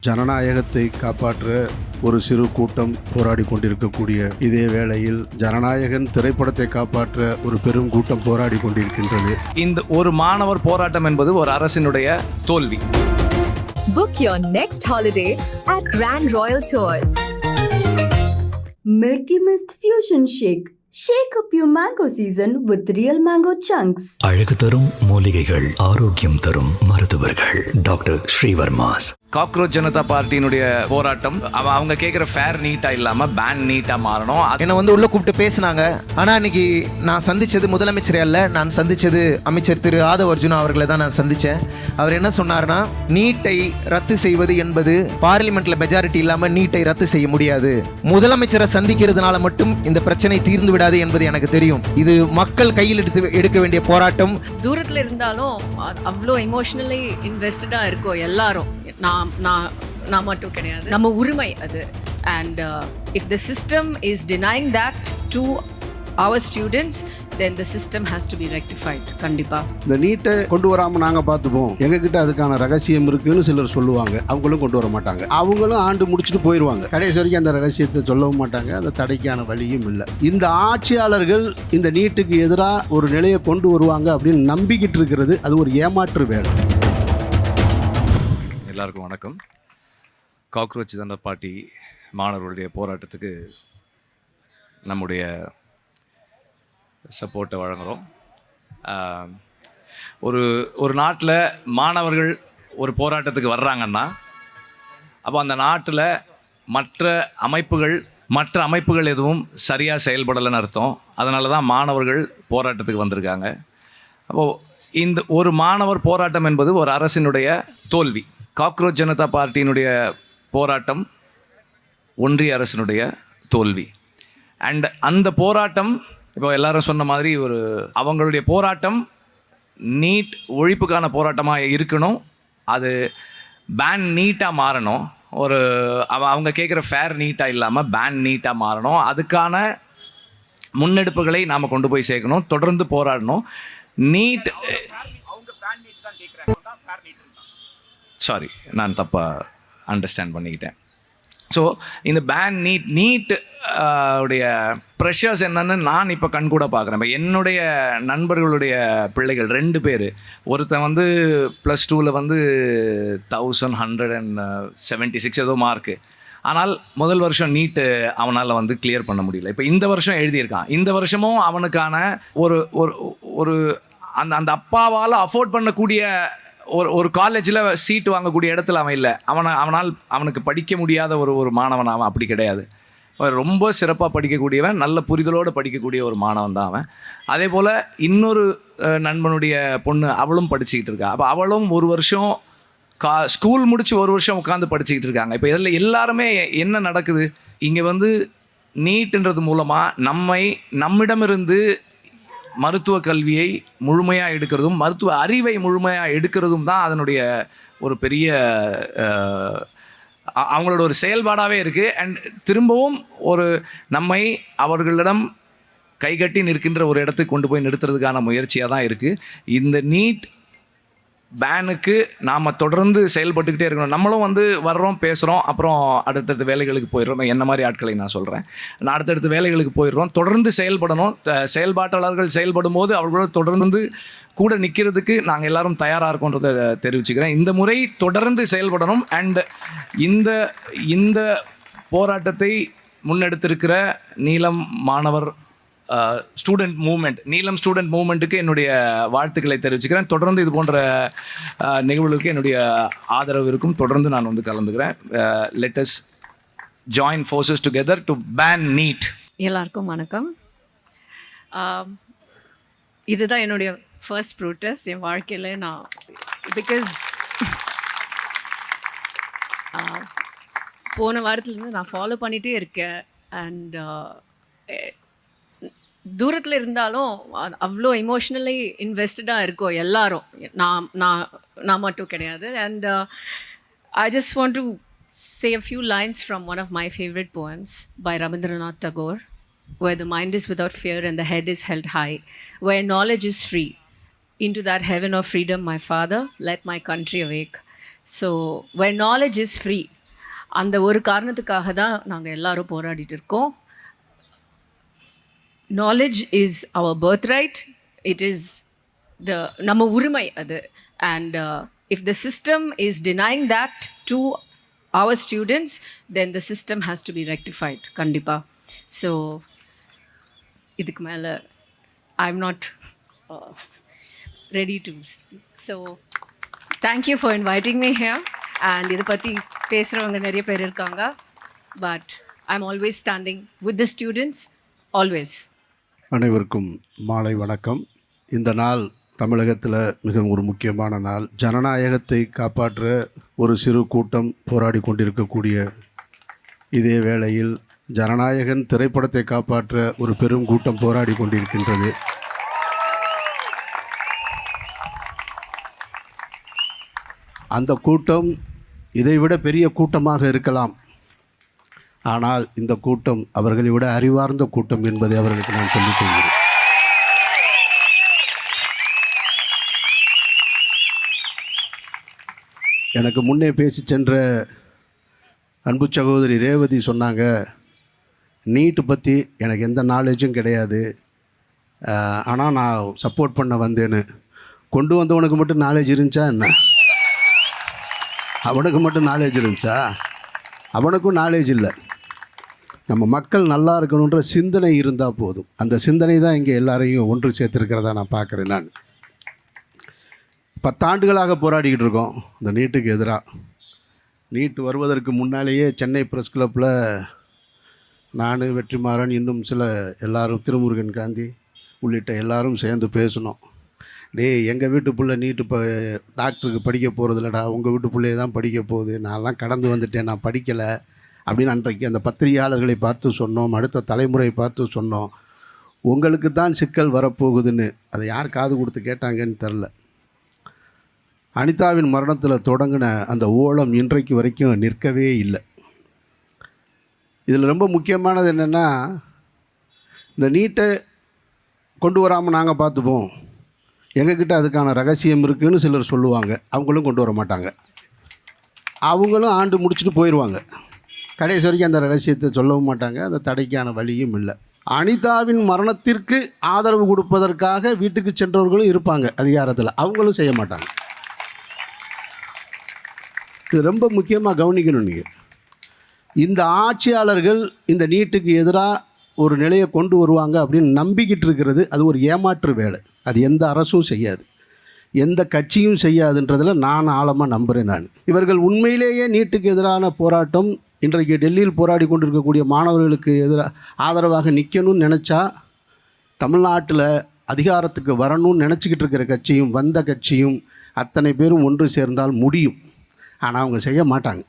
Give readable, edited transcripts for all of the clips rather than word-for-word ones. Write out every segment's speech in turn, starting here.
ஜனநாயகத்தை காப்பாற்ற ஒரு சிறு கூட்டம் போராடி கொண்டிருக்கக்கூடிய இதே வேளையில் ஜனநாயகன் திரைப்படத்தை காப்பாற்ற ஒரு பெரும் கூட்டம் போராடி கொண்டிருக்கின்றது. இந்த ஒரு மாணவர் போராட்டம் என்பது ஒரு அரசினுடைய தோல்வி. Book your next holiday at Grand Royal Tours. Milky Mist Fusion Shake. Shake up your mango season with real mango chunks. அழகு தரும் மூலிகைகள், ஆரோக்கியம் தரும் மருத்துவர்கள். டாக்டர் ஸ்ரீவர்மாஸ். காக்ரோச் ஜனதா பார்ட்டியினுடைய போராட்டம் அவங்க கேட்குற ஃபேர் நீட்டாக இல்லாமல் பேன் நீட்டாக மாறணும். என்னை உள்ள கூப்பிட்டு பேசினாங்க. ஆனால் இன்னைக்கு நான் சந்தித்தது முதலமைச்சரே அல்ல, நான் சந்தித்தது அமைச்சர் திரு ஆதவ் அர்ஜுனா அவர்களை தான் நான் சந்தித்தேன். அவர் என்ன சொன்னார்னா, நீட்டை ரத்து செய்வது என்பது பார்லிமெண்ட்டில் மெஜாரிட்டி இல்லாமல் நீட்டை ரத்து செய்ய முடியாது. முதலமைச்சரை சந்திக்கிறதுனால மட்டும் இந்த பிரச்சனை தீர்ந்து விடாது என்பது எனக்கு தெரியும். இது மக்கள் கையில் எடுக்க வேண்டிய போராட்டம். தூரத்தில் இருந்தாலும் அவ்வளோ எமோஷனலி இன்வெஸ்டடாக இருக்கோம் எல்லாரும். நான் மட்டும் கிடையாது, நம்ம உரிமை அது. And if the system is denying that to our students, then the system has to be rectified. கண்டிப்பா இந்த நீட்டை கொண்டு வராமல் நாங்கள் பார்த்துப்போம், எங்ககிட்ட அதுக்கான ரகசியம் இருக்குன்னு சிலர் சொல்லுவாங்க. அவங்களும் கொண்டு வர மாட்டாங்க. அவங்களும் ஆண்டு முடிச்சுட்டு போயிடுவாங்க. கடைசி வரைக்கும் அந்த ரகசியத்தை சொல்லவும் மாட்டாங்க. அந்த தடைக்கான வழியும் இல்லை. இந்த ஆட்சியாளர்கள் இந்த நீட்டுக்கு எதிராக ஒரு நிலையை கொண்டு வருவாங்க அப்படின்னு நம்பிக்கிட்டு இருக்கிறது அது ஒரு ஏமாற்று வேலை. எல்லாருக்கும் வணக்கம். காக்ரோச் ஜனதா பார்ட்டி மாணவர்களுடைய போராட்டத்துக்கு நம்முடைய சப்போர்ட்டை வழங்குகிறோம். ஒரு நாட்டில் மாணவர்கள் ஒரு போராட்டத்துக்கு வர்றாங்கன்னா அப்போ அந்த நாட்டில் மற்ற அமைப்புகள் எதுவும் சரியாக செயல்படலைன்னு அர்த்தம். அதனால தான் மாணவர்கள் போராட்டத்துக்கு வந்திருக்காங்க. அப்போது இந்த ஒரு மாணவர் போராட்டம் என்பது ஒரு அரசினுடைய தோல்வி. காக்ரோச் ஜனதா பார்ட்டியினுடைய போராட்டம் ஒன்றிய அரசினுடைய தோல்வி. அண்ட் அந்த போராட்டம் இப்போ எல்லாரும் சொன்ன மாதிரி அவங்களுடைய போராட்டம் நீட் ஒழிப்புக்கான போராட்டமாக இருக்கணும். அது பேன் நீட்டாக மாறணும். அவங்க கேட்குற ஃபேர் நீட்டாக இல்லாமல் பேன் நீட்டாக மாறணும். அதுக்கான முன்னெடுப்புகளை நாம் கொண்டு போய் சேர்க்கணும். தொடர்ந்து போராடணும். நீட் நான் தப்பாக அண்டர்ஸ்டாண்ட் பண்ணிக்கிட்டேன். ஸோ இந்த பேன் நீட் உடைய ப்ரெஷர்ஸ் என்னன்னு நான் இப்போ கண்கூட பார்க்குறேன். இப்போ என்னுடைய நண்பர்களுடைய பிள்ளைகள் 2 பேர், ஒருத்தன் +2ல் 1176 ஏதோ மார்க்கு. ஆனால் முதல் வருஷம் நீட்டு அவனால் கிளியர் பண்ண முடியல. இப்போ இந்த வருஷம் எழுதியிருக்கான். இந்த வருஷமும் அவனுக்கான ஒரு அந்த அப்பாவால் அஃபோர்ட் பண்ணக்கூடிய ஒரு காலேஜில் சீட்டு வாங்கக்கூடிய இடத்துல அவன் இல்லை. அவனுக்கு படிக்க முடியாத ஒரு மாணவன் அவன். அப்படி கிடையாது. ரொம்ப சிறப்பாக படிக்கக்கூடியவன், நல்ல புரிதலோடு படிக்கக்கூடிய ஒரு மாணவன் தான் அவன். அதே போல் இன்னொரு நண்பனுடைய பொண்ணு, அவளும் படிச்சுக்கிட்டு இருக்கா. அப்போ அவளும் ஒரு வருஷம் ஸ்கூல் முடித்து ஒரு வருஷம் உட்காந்து படிச்சுக்கிட்டு இருக்காங்க. இப்போ இதில் எல்லாருமே என்ன நடக்குது, இங்கே நீட்டுன்றது மூலமாக நம்மிடமிருந்து மருத்துவ கல்வியை முழுமையாக எடுக்கிறதும் மருத்துவ அறிவை முழுமையாக எடுக்கிறதும் தான் அதனுடைய ஒரு பெரிய அவங்களோட ஒரு செயல்பாடாகவே இருக்குது. அண்ட் திரும்பவும் நம்மை அவர்களிடம் கைகட்டி நிற்கின்ற ஒரு இடத்துக்கு கொண்டு போய் நிறுத்துறதுக்கான முயற்சியாக தான் இருக்குது. இந்த நீட் பேனுக்கு நாம் தொடர்ந்து செயல்பட்டுக்கிட்டே இருக்கணும். நம்மளும் வர்றோம், பேசுகிறோம், அப்புறம் அடுத்தடுத்த வேலைகளுக்கு போயிடுறோம். என்ன மாதிரி ஆட்களை நான் சொல்கிறேன். நான் அடுத்தடுத்த வேலைகளுக்கு போயிடுறோம். தொடர்ந்து செயல்படணும். செயல்பாட்டாளர்கள் செயல்படும் போது அவர்களோட தொடர்ந்து கூட நிற்கிறதுக்கு நாங்கள் எல்லாரும் தயாராக இருக்கோன்றதை தெரிவிச்சுக்கிறேன். இந்த முறை தொடர்ந்து செயல்படணும். அண்ட் இந்த போராட்டத்தை முன்னெடுத்திருக்கிற நீலம் மாணவர் ஸ்டூடெண்ட் மூவ்மெண்ட்டுக்கு என்னுடைய வாழ்த்துக்களை தெரிவிச்சுக்கிறேன். தொடர்ந்து இது போன்ற நிகழ்வுகளுக்கு என்னுடைய ஆதரவு இருக்கும். தொடர்ந்து நான் கலந்துக்கிறேன். Let us join forces together to ban NEET. எல்லாருக்கும் வணக்கம். இதுதான் என்னுடைய ஃபர்ஸ்ட் ப்ரோட்டஸ்ட் என் வாழ்க்கையில். நான் பிகாஸ் போன வாரத்துலேருந்து நான் ஃபாலோ பண்ணிகிட்டே இருக்கேன். அண்ட் தூரத்தில் இருந்தாலும் அவ்வளோ எமோஷ்னலி இன்வெஸ்டடாக இருக்கோம் எல்லாரும். நான் மட்டும் கிடையாது. And I just want to say a few lines from one of my favorite poems by Rabindranath Tagore, where the mind is without fear and the head is held high, where knowledge is free. Into that heaven of freedom, my father, let my country awake. So where knowledge is free, அந்த ஒரு காரணத்துக்காக தான் நாங்கள் எல்லாரும் போராடிட்டு இருக்கோம். Knowledge is our birthright. It is நம்ம உரிமை அது. And if the system is denying that to our students, then the system has to be rectified. கண்டிப்பா. So இதுக்கு மேலே I'm not ready to speak. So thank you for inviting me here. And இதை பற்றி பேசுகிறவங்க நிறைய பேர் இருக்காங்க. But I'm always standing with the students, always. அனைவருக்கும் மாலை வணக்கம். இந்த நாள் தமிழகத்தில் மிகவும் ஒரு முக்கியமான நாள். ஜனநாயகத்தை காப்பாற்ற ஒரு சிறு கூட்டம் போராடி கொண்டிருக்கக்கூடிய இதே வேளையில் ஜனநாயகன் திரைப்படத்தை காப்பாற்ற ஒரு பெரும் கூட்டம் போராடி கொண்டிருக்கின்றது. அந்த கூட்டம் இதைவிட பெரிய கூட்டமாக இருக்கலாம். ஆனால் இந்த கூட்டம் அவர்களை விட அறிவார்ந்த கூட்டம் என்பதை அவர்களுக்கு நான் சொல்லிக் கொள்கிறேன். எனக்கு முன்னே பேசி சென்ற அன்பு சகோதரி ரேவதி சொன்னாங்க, நீட்டு பற்றி எனக்கு எந்த நாலேஜும் கிடையாது, ஆனால் நான் சப்போர்ட் பண்ண வந்தேன்னு. கொண்டு வந்தவனுக்கு மட்டும் நாலேஜ் இருந்துச்சா என்ன? அவனுக்கு மட்டும் நாலேஜ் இருந்துச்சா? அவனுக்கும் நாலேஜ் இல்லை. நம்ம மக்கள் நல்லா இருக்கணுன்ற சிந்தனை இருந்தால் போதும். அந்த சிந்தனை தான் இங்கே எல்லாரையும் ஒன்று சேர்த்துருக்கிறதா நான் பார்க்குறேன். நான் 10 ஆண்டுகளாக போராடிக்கிட்டு இருக்கோம் இந்த நீட்டுக்கு எதிராக. நீட்டு வருவதற்கு முன்னாலேயே சென்னை ப்ரெஸ் கிளப்பில் நான், வெற்றிமாறன், இன்னும் சில எல்லாரும், திருமுருகன் காந்தி உள்ளிட்ட எல்லாரும் சேர்ந்து பேசணும். எங்கள் வீட்டு பிள்ளை நீட்டு டாக்டருக்கு படிக்க போகிறதில்லடா, உங்கள் வீட்டு பிள்ளையே தான் படிக்க போகுது, நான்லாம் கடந்து வந்துட்டேன், நான் படிக்கலை அப்படின்னு அன்றைக்கு அந்த பத்திரிகையாளர்களை பார்த்து சொன்னோம். அடுத்த தலைமுறை பார்த்து சொன்னோம், உங்களுக்கு தான் சிக்கல் வரப்போகுதுன்னு. அதை யார் காது கொடுத்து கேட்டாங்கன்னு தெரில. அனிதாவின் மரணத்தில் தொடங்கின அந்த ஓலம் இன்றைக்கு வரைக்கும் நிற்கவே இல்லை. இதில் ரொம்ப முக்கியமானது என்னென்னா, இந்த நீட்டை கொண்டு வராமல் நாங்கள் பார்த்துப்போம், எங்ககிட்ட அதுக்கான ரகசியம் இருக்குதுன்னு சிலர் சொல்லுவாங்க. அவங்களும் கொண்டு வர மாட்டாங்க. அவங்களும் ஆண்டு முடிச்சுட்டு போயிடுவாங்க. கடைசி வரைக்கும் அந்த ரகசியத்தை சொல்லவும் மாட்டாங்க. அந்த தடைக்கான வழியும் இல்லை. அனிதாவின் மரணத்திற்கு ஆதரவு கொடுப்பதற்காக வீட்டுக்கு சென்றவர்களும் இருப்பாங்க அதிகாரத்தில், அவங்களும் செய்ய மாட்டாங்க. இது ரொம்ப முக்கியமாக கவனிக்கணும். நீங்கள் இந்த ஆட்சியாளர்கள் இந்த நீட்டுக்கு எதிராக ஒரு நிலையை கொண்டு வருவாங்க அப்படின்னு நம்பிக்கிட்டு இருக்கிறது அது ஒரு ஏமாற்று வேலை. அது எந்த அரசும் செய்யாது, எந்த கட்சியும் செய்யாதுன்றதில் நான் ஆழமாக நம்புகிறேன். நான் இவர்கள் உண்மையிலேயே நீட்டுக்கு எதிரான போராட்டம், இன்றைக்கு டெல்லியில் போராடி கொண்டிருக்கக்கூடிய மாணவர்களுக்கு எதிராக ஆதரவாக நிற்கணும்னு நினச்சா, தமிழ்நாட்டில் அதிகாரத்துக்கு வரணும்னு நினச்சிக்கிட்டு இருக்கிற கட்சியும் வந்த கட்சியும் அத்தனை பேரும் ஒன்று சேர்ந்தால் முடியும். ஆனால் அவங்க செய்ய மாட்டாங்க.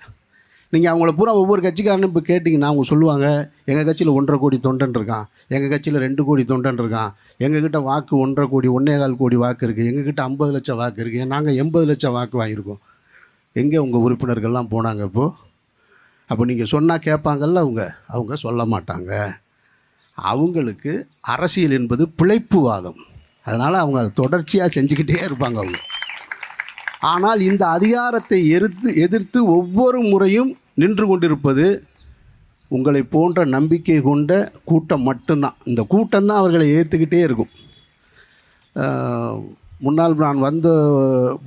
நீங்கள் அவங்கள பூரா ஒவ்வொரு கட்சிக்காரனும் இப்போ கேட்டிங்கன்னா அவங்க சொல்லுவாங்க, எங்கள் கட்சியில் 1.5 கோடி தொண்டன் இருக்கான், எங்கள் கட்சியில் 2 கோடி தொண்டன் இருக்கான், எங்ககிட்ட வாக்கு 1.5 கோடி 1.25 கோடி வாக்கு இருக்குது, எங்ககிட்ட 50 லட்சம் வாக்கு இருக்குது, நாங்கள் 80 லட்சம் வாக்கு வாங்கியிருக்கோம். எங்கே உங்கள் உறுப்பினர்கள்லாம் போனாங்க? அப்போ நீங்கள் சொன்னால் கேட்பாங்கல்ல, அவங்க சொல்ல மாட்டாங்க. அவங்களுக்கு அரசியல் என்பது பிழைப்புவாதம். அதனால் அவங்க அதை தொடர்ச்சியாக செஞ்சுக்கிட்டே இருப்பாங்க அவங்க. ஆனால் இந்த அதிகாரத்தை எதிர்த்து ஒவ்வொரு முறையும் நின்று கொண்டிருப்பது உங்களை போன்ற நம்பிக்கை கொண்ட கூட்டம் மட்டும்தான். இந்த கூட்டம்தான் அவர்களை ஏற்றுக்கிட்டே இருக்கும். முன்னால் நான் வந்த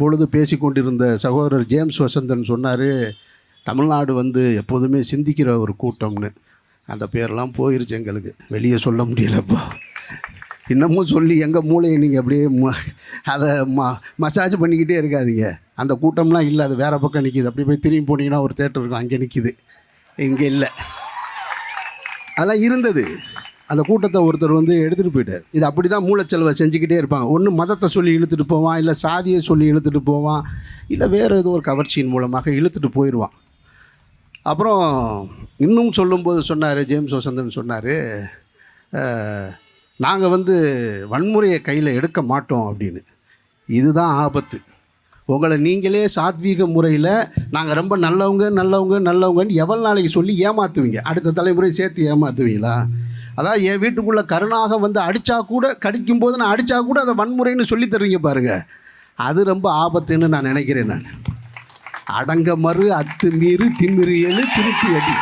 பொழுது பேசி கொண்டிருந்த சகோதரர் ஜேம்ஸ் வசந்தன் சொன்னார், தமிழ்நாடு எப்போதுமே சிந்திக்கிற ஒரு கூட்டம்னு. அந்த பேரெல்லாம் போயிருச்சு, எங்களுக்கு வெளியே சொல்ல முடியலப்பா. இன்னமும் சொல்லி எங்கள் மூளையை நீங்கள் அப்படியே அதை மசாஜ் பண்ணிக்கிட்டே இருக்காதீங்க. அந்த கூட்டம்லாம் இல்லை, அது வேறு பக்கம் நிற்கிது. அப்படி போய் திரும்பி போனீங்கன்னா ஒரு தேட்டர் இருக்கும், அங்கே நிற்கிது, இங்கே இல்லை. அதெல்லாம் இருந்தது. அந்த கூட்டத்தை ஒருத்தர் எடுத்துகிட்டு போயிட்டார். இது அப்படி தான் மூளைச்செலவை செஞ்சுக்கிட்டே இருப்பாங்க. ஒன்று மதத்தை சொல்லி இழுத்துட்டு போவான், இல்லை சாதியை சொல்லி இழுத்துட்டு போவான், இல்லை வேறு ஏதோ ஒரு கவர்ச்சியின் மூலமாக இழுத்துட்டு போயிடுவான். அப்புறம் இன்னும் சொல்லும்போது சொன்னார், ஜேம்ஸ் வசந்தன் சொன்னார், நாங்கள் வன்முறையை கையில் எடுக்க மாட்டோம் அப்படின்னு. இதுதான் ஆபத்து. உங்களை நீங்களே சாத்வீக முறையில் நாங்கள் ரொம்ப நல்லவங்கன்னு எவ்வளோ நாளைக்கு சொல்லி ஏமாற்றுவீங்க? அடுத்த தலைமுறை சேர்த்து ஏமாற்றுவீங்களா? அதாவது என் வீட்டுக்குள்ளே கருணாக அடித்தா கூட, கடிக்கும்போது நான் அடித்தா கூட அதை வன்முறைன்னு சொல்லி தருவீங்க பாருங்கள். அது ரொம்ப ஆபத்துன்னு நான் நினைக்கிறேன். நான் அடங்க மறு அத்து மீறு திமிரு எழு திருப்பி அடி.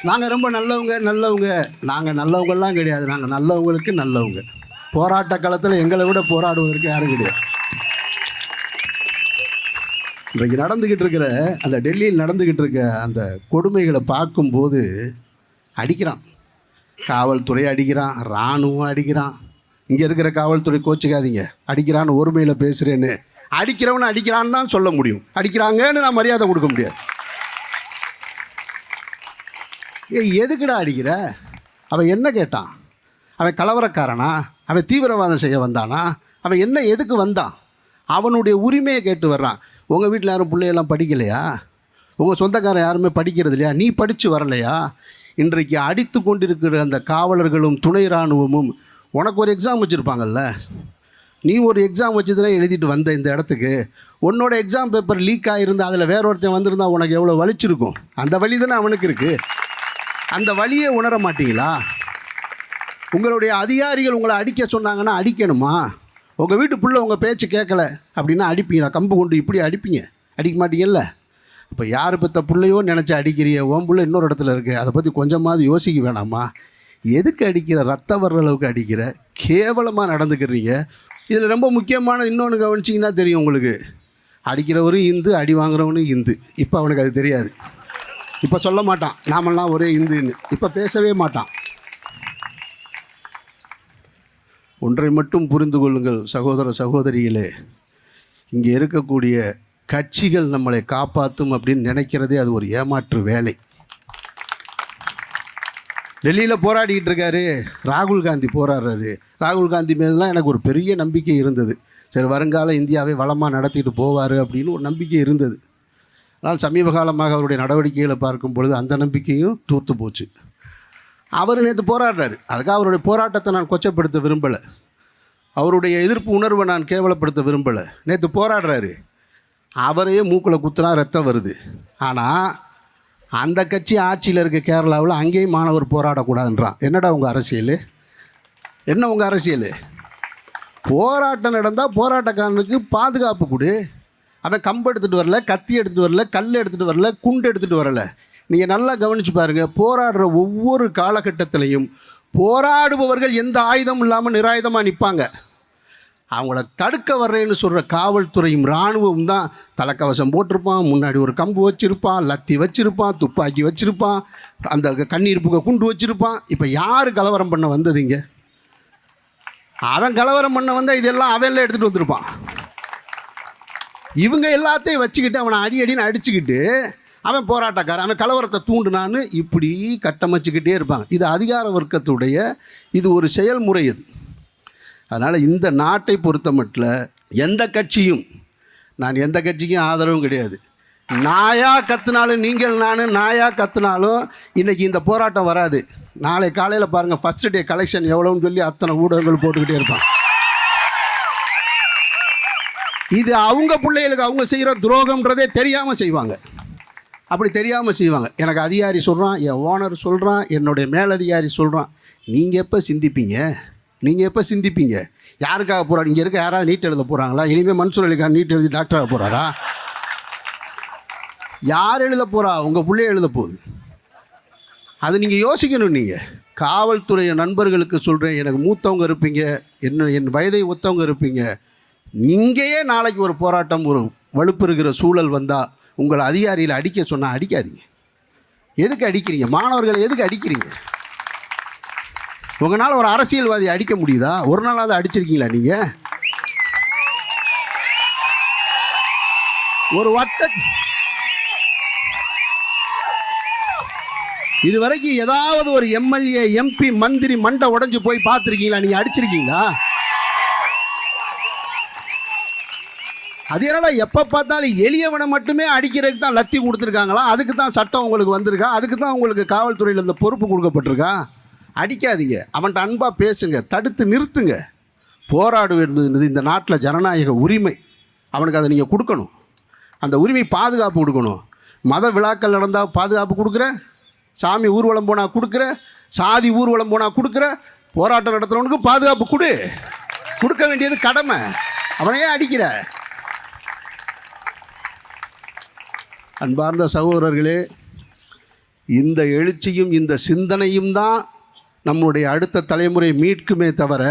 நாங்கள் ரொம்ப நல்லவங்க. நாங்கள் நல்லவங்கெல்லாம் கிடையாது. நாங்கள் நல்லவங்களுக்கு நல்லவங்க. போராட்ட காலத்தில் எங்களை விட போராடுவதற்கு யாரும் கிடையாது. இன்றைக்கு நடந்துக்கிட்டு இருக்கிற அந்த டெல்லியில் நடந்துக்கிட்டு இருக்க அந்த கொடுமைகளை பார்க்கும்போது அடிக்கிறான், காவல்துறை அடிக்கிறான், இராணுவம் அடிக்கிறான். இங்கே இருக்கிற காவல்துறை கோச்சிக்காதீங்க, அடிக்கிறான்னு ஒருமையில் பேசுகிறேன்னு. அடிக்கிறவனை அடிக்கிறான்னு தான் சொல்ல முடியும், அடிக்கிறாங்கன்னு நான் மரியாதை கொடுக்க முடியாது. எதுக்குடா அடிக்கிற? அவன் என்ன கேட்டான்? அவன் கலவரக்காரனா? அவன் தீவிரவாதம் செய்ய வந்தானா? அவன் என்ன எதுக்கு வந்தான்? அவனுடைய உரிமையை கேட்டு வர்றான். உங்கள் வீட்டில் யாரும் பிள்ளையெல்லாம் படிக்கலையா? உங்கள் சொந்தக்காரன் யாருமே படிக்கிறது இல்லையா? நீ படித்து வரலையா? இன்றைக்கு அடித்து கொண்டிருக்கிற அந்த காவலர்களும் துணை இராணுவமும் உனக்கு ஒரு எக்ஸாம் வச்சுருப்பாங்கல்ல, நீ ஒரு எக்ஸாம் வச்சு தான் எழுதிட்டு வந்த இந்த இடத்துக்கு. உன்னோட எக்ஸாம் பேப்பர் லீக் ஆகிருந்து அதில் வேற ஒருத்தன் வந்திருந்தா உனக்கு எவ்வளோ வலிச்சிருக்கும்? அந்த வலி தானே அவனுக்கு இருக்குது. அந்த வலியை உணர மாட்டீங்களா? உங்களுடைய அதிகாரிகள் உங்களை அடிக்க சொன்னாங்கன்னா அடிக்கணுமா? உங்கள் வீட்டு புள்ள உங்கள் பேச்சு கேட்கல அப்படின்னா அடிப்பீங்களா? கம்பு கொண்டு இப்படி அடிப்பீங்க? அடிக்க மாட்டீங்கல்ல. இப்போ யார் பெற்ற பிள்ளையோ நினச்சி அடிக்கிறிய, உன் பிள்ளை இன்னொரு இடத்துல இருக்குது, அதை பற்றி கொஞ்சமாவது யோசிக்க வேணாமா? எதுக்கு அடிக்கிற? ரத்த வர்ற அளவுக்கு அடிக்கிற, கேவலமாக நடந்துக்கிறீங்க. இதில் ரொம்ப முக்கியமான இன்னொன்று கவனிச்சிங்கன்னா தெரியும் உங்களுக்கு. அடிக்கிறவரும் இந்து, அடி வாங்குறவனும் இந்து. இப்போ அவனுக்கு அது தெரியாது. இப்போ சொல்ல மாட்டான் நாமெல்லாம் ஒரே இந்துன்னு. இப்போ பேசவே மாட்டான். ஒன்றை மட்டும் புரிந்து கொள்ளுங்கள் சகோதர சகோதரிகளே, இங்கே இருக்கக்கூடிய கட்சிகள் நம்மளை காப்பாற்றும் அப்படின்னு நினைக்கிறதே அது ஒரு ஏமாற்று வேலை. டெல்லியில் போராடிக்கிட்டு இருக்காரு ராகுல் காந்தி, போராடுறாரு. ராகுல் காந்தி மேலாம் எனக்கு ஒரு பெரிய நம்பிக்கை இருந்தது. சரி, வருங்கால இந்தியாவை வளமாக நடத்திட்டு போவார் அப்படின்னு ஒரு நம்பிக்கை இருந்தது. ஆனால் சமீப காலமாக அவருடைய நடவடிக்கைகளை பார்க்கும் பொழுது அந்த நம்பிக்கையும் தூத்து போச்சு. அவர் நேற்று போராடுறாரு. அதுக்காக அவருடைய போராட்டத்தை நான் கொச்சப்படுத்த விரும்பலை, அவருடைய எதிர்ப்பு உணர்வை நான் கேவலப்படுத்த விரும்பலை. நேற்று போராடுறாரு, அவரையே மூக்கில் குத்துனா ரத்தம் வருது. ஆனால் அந்த கட்சி ஆட்சியில் இருக்க கேரளாவில் அங்கேயும் மாணவர் போராடக்கூடாதுன்றான். என்னடா உங்கள் அரசியல்? என்ன உங்கள் அரசியல்? போராட்டம் நடந்தால் போராட்டக்காரனுக்கு பாதுகாப்பு கொடு. அவன் கம்பு எடுத்துகிட்டு வரல, கத்தி எடுத்துகிட்டு வரல, கல் எடுத்துகிட்டு வரல, குண்டு எடுத்துகிட்டு வரல. நீங்கள் நல்லா கவனித்து பாருங்கள், போராடுற ஒவ்வொரு காலகட்டத்திலையும் போராடுபவர்கள் எந்த ஆயுதமும் இல்லாமல் நிராயுதமாக நிற்பாங்க. அவங்கள தடுக்க வர்றேன்னு சொல்கிற காவல்துறையும் இராணுவம் தான் தலைக்கவசம் போட்டிருப்பான், முன்னாடி ஒரு கம்பு வச்சுருப்பான், லத்தி வச்சுருப்பான், துப்பாக்கி வச்சுருப்பான், அந்த கண்ணீர் புகை குண்டு வச்சுருப்பான். இப்போ யார் கலவரம் பண்ண வந்ததுங்க? அவன் கலவரம் பண்ண வந்தால் இதெல்லாம் அவன்லாம் எடுத்துகிட்டு வந்திருப்பான். இவங்க எல்லாத்தையும் வச்சுக்கிட்டு அவனை அடின்னு அடிச்சுக்கிட்டு அவன் போராட்டக்காரன், அவன் கலவரத்தை தூண்டுனான்னு இப்படி கட்டமைச்சிக்கிட்டே இருப்பாங்க. இது அதிகார வர்க்கத்துடைய இது ஒரு செயல்முறை. இது அதனால் இந்த நாட்டை பொறுத்த மட்டும் எந்த கட்சியும், நான் எந்த கட்சிக்கும் ஆதரவும் கிடையாது. நாயாக கற்றுனாலும், நீங்கள் நான் நாயாக கற்றுனாலும் இன்றைக்கி இந்த போராட்டம் வராது. நாளை காலையில் பாருங்கள், ஃபஸ்ட் டே கலெக்ஷன் எவ்வளோன்னு சொல்லி அத்தனை ஊடகங்கள் போட்டுக்கிட்டே இருப்பான். இது அவங்க பிள்ளைகளுக்கு அவங்க செய்கிற துரோகம்ன்றதே தெரியாமல் செய்வாங்க. அப்படி தெரியாமல் செய்வாங்க. எனக்கு அதிகாரி சொல்கிறான், என் ஓனர் சொல்கிறான், என்னுடைய மேலதிகாரி சொல்கிறான். நீங்கள் எப்போ சிந்திப்பீங்க? நீங்கள் எப்போ சிந்திப்பீங்க? யாருக்காக போகிறாரு? இங்கே இருக்க யாராவது நீட் எழுத போகிறாங்களா? இனிமேல் மன்சூர் அலிகான் நீட் எழுதி டாக்டராக போகிறாரா? யார் எழுத போகிறா? உங்கள் பிள்ளைய எழுத போகுது. அது நீங்கள் யோசிக்கணும். நீங்கள் காவல்துறை நண்பர்களுக்கு சொல்கிறேன், எனக்கு மூத்தவங்க இருப்பீங்க, என் வயதை ஒத்தவங்க இருப்பீங்க. இங்கேயே நாளைக்கு ஒரு போராட்டம், ஒரு வலுப்பெறுகிற சூழல் வந்தால் உங்களை அதிகாரியில் அடிக்க சொன்னால் அடிக்காதீங்க. எதுக்கு அடிக்கிறீங்க? மாணவர்களை எதுக்கு அடிக்கிறீங்க? உங்களால் ஒரு அரசியல்வாதி அடிக்க முடியுதா? ஒரு நாளாவது அடிச்சிருக்கீங்களா நீங்கள்? ஒரு இது வரைக்கும் ஏதாவது ஒரு எம்எல்ஏ, எம்பி, மந்திரி மண்டை உடைஞ்சு போய் பார்த்துருக்கீங்களா? நீங்கள் அடிச்சிருக்கீங்களா? அது என்னடா எப்போ பார்த்தாலும் எளியவனை மட்டுமே அடிக்கிறதுக்கு தான் லத்தி கொடுத்துருக்காங்களா? அதுக்கு தான் சட்டம் உங்களுக்கு வந்திருக்கா? அதுக்கு தான் உங்களுக்கு காவல்துறையில் இந்த பொறுப்பு கொடுக்கப்பட்டிருக்கா? அடிக்காதீங்க, அவன்கிட்ட அன்பாக பேசுங்க, தடுத்து நிறுத்துங்க. போராடு என்பது இந்த நாட்டில் ஜனநாயக உரிமை. அவனுக்கு அதை நீங்கள் கொடுக்கணும். அந்த உரிமை பாதுகாப்பு கொடுக்கணும். மத விழாக்கள் நடந்தால் பாதுகாப்பு கொடுக்குற, சாமி ஊர்வலம் போனால் கொடுக்குற, சாதி ஊர்வலம் போனால் கொடுக்குற, போராட்டம் நடத்துகிறவனுக்கு பாதுகாப்பு கொடு. கொடுக்க வேண்டியது கடமை. அவனையே அடிக்கிற. அன்பார்ந்த சகோதரர்களே, இந்த எழுச்சியும் இந்த சிந்தனையும் தான் நம்முடைய அடுத்த தலைமுறை மீட்குமே தவிர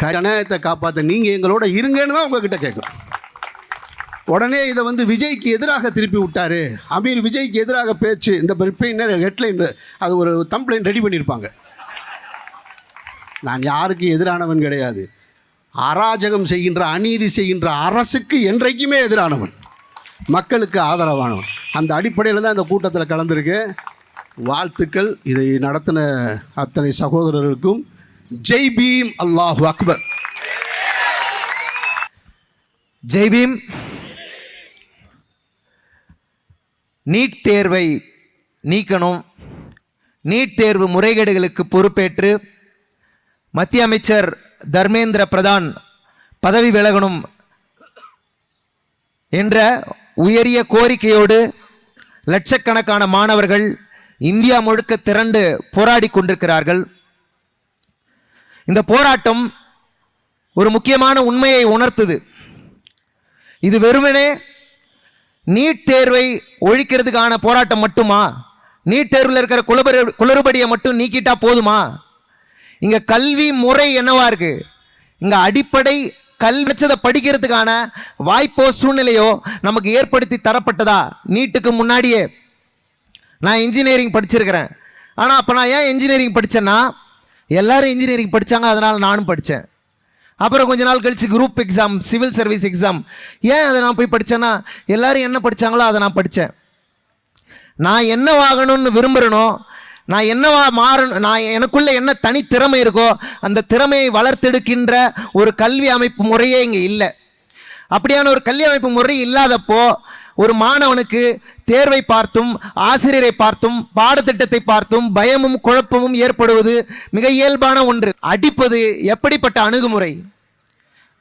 ஜனநாயகத்தை காப்பாற்ற நீங்கள் எங்களோட இருங்கன்னு தான் உங்ககிட்ட கேட்கும். உடனே இதை விஜய்க்கு எதிராக திருப்பி விட்டார், அமீர் விஜய்க்கு எதிராக பேச்சு, இந்த பின்னர் ஹெட்லைன் அது ஒரு தம்ப்லைன் ரெடி பண்ணியிருப்பாங்க. நான் யாருக்கு எதிரானவன் கிடையாது. அராஜகம் செய்கின்ற, அநீதி செய்கின்ற அரசுக்கு என்றைக்குமே எதிரானவன், மக்களுக்கு ஆதரவானவன். அந்த அடிப்படையில் தான் இந்த கூட்டத்தில் கலந்துருக்கு. வாழ்த்துக்கள். இதை நடத்தின அத்தனை சகோதரர்களுக்கும் ஜெய் பீம். அல்லாஹு அக்பர். ஜெய் பீம். நீட் தேர்வை நீக்கணும், நீட் தேர்வு முறைகேடுகளுக்கு பொறுப்பேற்று மத்திய அமைச்சர் தர்மேந்திர பிரதான் பதவி விலகணும் என்ற உயரிய கோரிக்கையோடு லட்சக்கணக்கான மாணவர்கள் இந்தியா முழுக்க திரண்டு போராடி கொண்டிருக்கிறார்கள். இந்த போராட்டம் ஒரு முக்கியமான உண்மையை உணர்த்துது. இது வெறுமனே நீட் தேர்வை ஒழிக்கிறதுக்கான போராட்டம் மட்டுமா? நீட் தேர்வில் இருக்கிற குளறுபடியை மட்டும் நீக்கிட்டா போதுமா? இங்க கல்வி முறை என்னவா இருக்கு? இங்க அடிப்படை கல்விச்சதை படிக்கிறதுக்கான வாய்ப்போ சூழ்நிலையோ நமக்கு ஏற்படுத்தி தரப்பட்டதா? நீட்டுக்கு முன்னாடியே நான் இன்ஜினியரிங் படிச்சிருக்கிறேன். ஆனால் அப்போ நான் ஏன் இன்ஜினியரிங் படித்தேன்னா, எல்லாரும் இன்ஜினியரிங் படித்தாங்க, அதனால் நானும் படித்தேன். அப்புறம் கொஞ்ச நாள் கழித்து group exam, civil service exam. ஏன் அதை நான் போய் படித்தேன்னா, எல்லாரும் என்ன படித்தாங்களோ அதை நான் படித்தேன். நான் என்னவாகணும்னு விரும்புகிறனோ, நான் என்னவா மாறணும், நான் எனக்குள்ளே என்ன தனித்திறமை இருக்கோ அந்த திறமையை வளர்த்தெடுக்கின்ற ஒரு கல்வி அமைப்பு முறையே இங்கே இல்லை. அப்படியான ஒரு கல்வி அமைப்பு முறை இல்லாதப்போ ஒரு மாணவனுக்கு தேர்வை பார்த்தும் ஆசிரியரை பார்த்தும் பாடத்திட்டத்தை பார்த்தும் பயமும் குழப்பமும் ஏற்படுவது மிக இயல்பான ஒன்று. அடிப்பது எப்படிப்பட்ட அணுகுமுறை?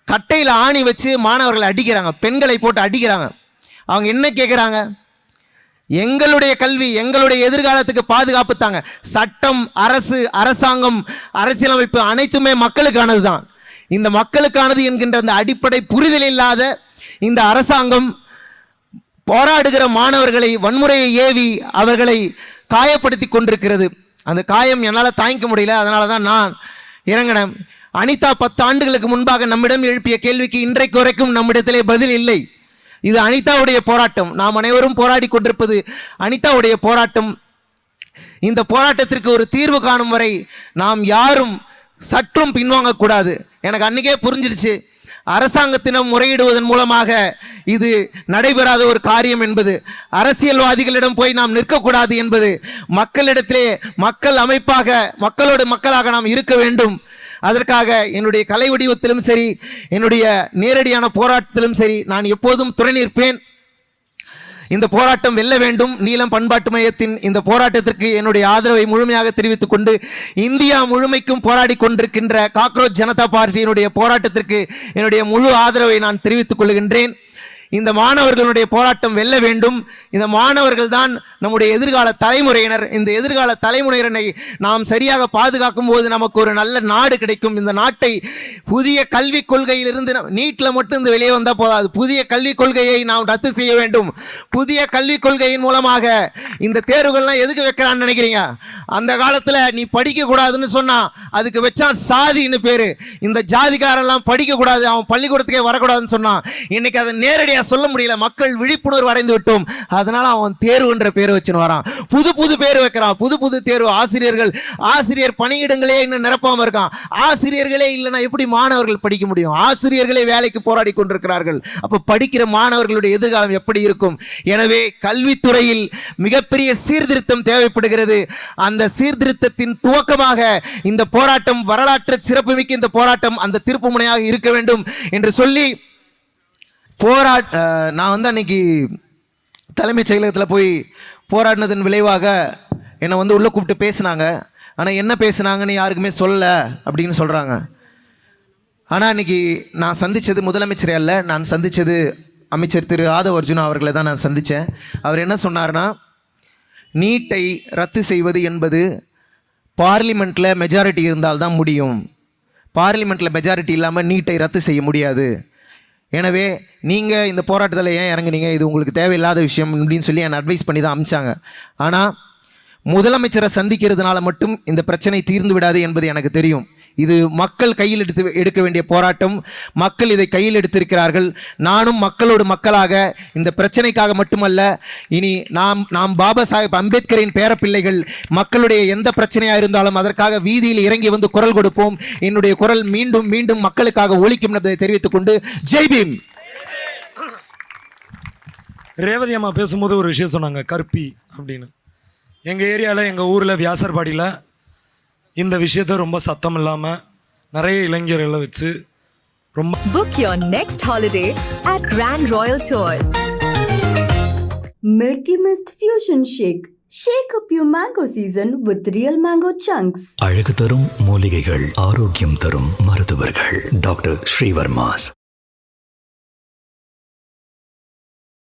கட்டையில் ஆணி வச்சு மாணவர்களை அடிக்கிறாங்க, பெண்களை போட்டு அடிக்கிறாங்க. அவங்க என்ன கேட்குறாங்க? எங்களுடைய கல்வி, எங்களுடைய எதிர்காலத்துக்கு பாதுகாப்பு தாங்க. சட்டம், அரசு, அரசாங்கம், அரசியலமைப்பு அனைத்துமே மக்களுக்கானது தான். இந்த மக்களுக்கானது என்கின்ற அந்த அடிப்படை புரிதல் இல்லாத இந்த அரசாங்கம் போராடுகிற மாணவர்களை வன்முறையை ஏவி அவர்களை காயப்படுத்தி கொண்டிருக்கிறது. அந்த காயம் என்னால் தாங்கிக்க முடியல, அதனால தான் நான் இறங்கினேன். அனிதா 10 ஆண்டுகளுக்கு முன்பாக நம்மிடம் எழுப்பிய கேள்விக்கு இன்றைக்கு வரைக்கும் நம்மிடத்திலே பதில் இல்லை. இது அனிதாவுடைய போராட்டம். நாம் அனைவரும் போராடி கொண்டிருப்பது அனிதாவுடைய போராட்டம். இந்த போராட்டத்திற்கு ஒரு தீர்வு காணும் வரை நாம் யாரும் சற்றும் பின்வாங்கக்கூடாது. எனக்கு அன்றைக்கே புரிஞ்சிடுச்சு, அரசாங்கத்திடம் முறையிடுவதன் மூலமாக இது நடைபெறாத ஒரு காரியம் என்பது. அரசியல்வாதிகளிடம் போய் நாம் நிற்கக்கூடாது என்பது. மக்களிடத்திலே மக்கள் அமைப்பாக, மக்களோடு மக்களாக நாம் இருக்க வேண்டும். அதற்காக என்னுடைய கலை வடிவத்திலும் சரி, என்னுடைய நேரடியான போராட்டத்திலும் சரி, நான் எப்போதும் துணை நிற்பேன். இந்த போராட்டம் வெல்ல வேண்டும். நீலம் பண்பாட்டு மையத்தின் இந்த போராட்டத்திற்கு என்னுடைய ஆதரவை முழுமையாக தெரிவித்துக் கொண்டு, இந்தியா முழுமைக்கும் போராடி கொண்டிருக்கின்ற காக்ரோச் ஜனதா பார்ட்டியினுடைய போராட்டத்திற்கு என்னுடைய முழு ஆதரவை நான் தெரிவித்துக் கொள்கின்றேன். இந்த மாணவர்களுடைய போராட்டம் வெல்ல வேண்டும். இந்த மாணவர்கள் தான் நம்முடைய எதிர்கால தலைமுறையினர். இந்த எதிர்கால தலைமுறையினரை நாம் சரியாக பாதுகாக்கும் போது நமக்கு ஒரு நல்ல நாடு கிடைக்கும். இந்த நாட்டை புதிய கல்விக் கொள்கையிலிருந்து, நீட்டில் மட்டும் இந்த வெளியே வந்தால் போதாது, புதிய கல்விக் கொள்கையை நாம் ரத்து செய்ய வேண்டும். புதிய கல்விக் கொள்கையின் மூலமாக இந்த தேர்வுகள்லாம் எதுக்கு வைக்கிறான்னு நினைக்கிறீங்க? அந்த காலத்தில் நீ படிக்கக்கூடாதுன்னு சொன்னால் அதுக்கு வச்சா சாதின்னு பேர். இந்த ஜாதிக்காரெல்லாம் படிக்கக்கூடாது, அவன் பள்ளிக்கூடத்துக்கே வரக்கூடாதுன்னு சொன்னான். இன்னைக்கு அதை நேரடியாக சொல்ல முடியல. மக்கள் விழிப்புணர்வு அடைந்து விட்டோம். அதனால அவன் தேர்வுன்ற பேர் வச்சுன்னு வரான். புது புது பேர் வைக்கிறான், புது புது தேர்வு. ஆசிரியர் பணியிடங்களே இன்னும் நிரப்பாம இருக்கான். ஆசிரியர்களே இல்லைன்னா எப்படி மாணவர்கள் படிக்க முடியும்? ஆசிரியர்களே வேலைக்கு போராடி கொண்டிருக்கிறார்கள். அப்ப படிக்கிற மாணவர்களுடைய எதிர்காலம் எப்படி இருக்கும்? எனவே கல்வித்துறையில் மிகப்பெரிய சீர்திருத்தம் தேவைப்படுகிறது. அந்த சீர்திருத்தத்தின் துவக்கமாக இந்த போராட்டம், வரலாற்று சிறப்புமிக்க இந்த போராட்டம் அந்த திருப்பு முனையாக இருக்க வேண்டும் என்று சொல்லி நான் அன்னைக்கு தலைமைச் செயலகத்தில் போய் போராடினதன் விளைவாக என்னை உள்ளே கூப்பிட்டு பேசினாங்க. ஆனால் என்ன பேசுனாங்கன்னு யாருக்குமே சொல்லலை அப்படின்னு சொல்கிறாங்க. ஆனால் இன்றைக்கி நான் சந்தித்தது முதலமைச்சரே அல்ல, நான் சந்தித்தது அமைச்சர் திரு ஆதவ் அர்ஜுனா அவர்களை தான் நான் சந்தித்தேன். அவர் என்ன சொன்னார்னா, நீட்டை ரத்து செய்வது என்பது பார்லிமெண்ட்டில் மெஜாரிட்டி இருந்தால்தான் முடியும். பார்லிமெண்ட்டில் மெஜாரிட்டி இல்லாமல் நீட்டை ரத்து செய்ய முடியாது. எனவே நீங்கள் இந்த போராட்டத்தில் ஏன் இறங்குனீங்க, இது உங்களுக்கு தேவையில்லாத விஷயம் அப்படின்னு சொல்லி என்னை அட்வைஸ் பண்ணி தான் அமிச்சாங்க. ஆனால் முதலமைச்சரை சந்திக்கிறதுனால மட்டும் இந்த பிரச்சனை தீர்ந்து விடாது என்பது எனக்கு தெரியும். இது மக்கள் கையில் எடுக்க வேண்டிய போராட்டம். மக்கள் இதை கையில் எடுத்திருக்கிறார்கள். நானும் மக்களோடு மக்களாக இந்த பிரச்சனைக்காக மட்டுமல்ல, இனி நாம் பாபா சாஹேப் அம்பேத்கரின் பேரப்பிள்ளைகள். மக்களுடைய எந்த பிரச்சனையாக இருந்தாலும் அதற்காக வீதியில் இறங்கி வந்து குரல் கொடுப்போம். என்னுடைய குரல் மீண்டும் மீண்டும் மக்களுக்காக ஒலிக்கும் என்பதை தெரிவித்துக் கொண்டு ஜெய் பீம். ரேவதி அம்மா பேசும்போது ஒரு விஷயம் சொன்னாங்க, கற்பி அப்படின்னு. எங்கள் ஏரியாவில், எங்கள் ஊரில் வியாசர்பாடியில் இந்த விஷயத்த ரொம்ப சத்தம் இல்லாமல் நிறைய இளைஞர்களை வச்சு ரொம்ப. Book your next holiday at Grand Royal Tours. Milky Mist Fusion Shake. Shake up your mango season with real mango chunks. அழகு தரும் மூலிகைகள், ஆரோக்கியம் தரும் மருத்துவர்கள். டாக்டர் ஸ்ரீவர்மாஸ்.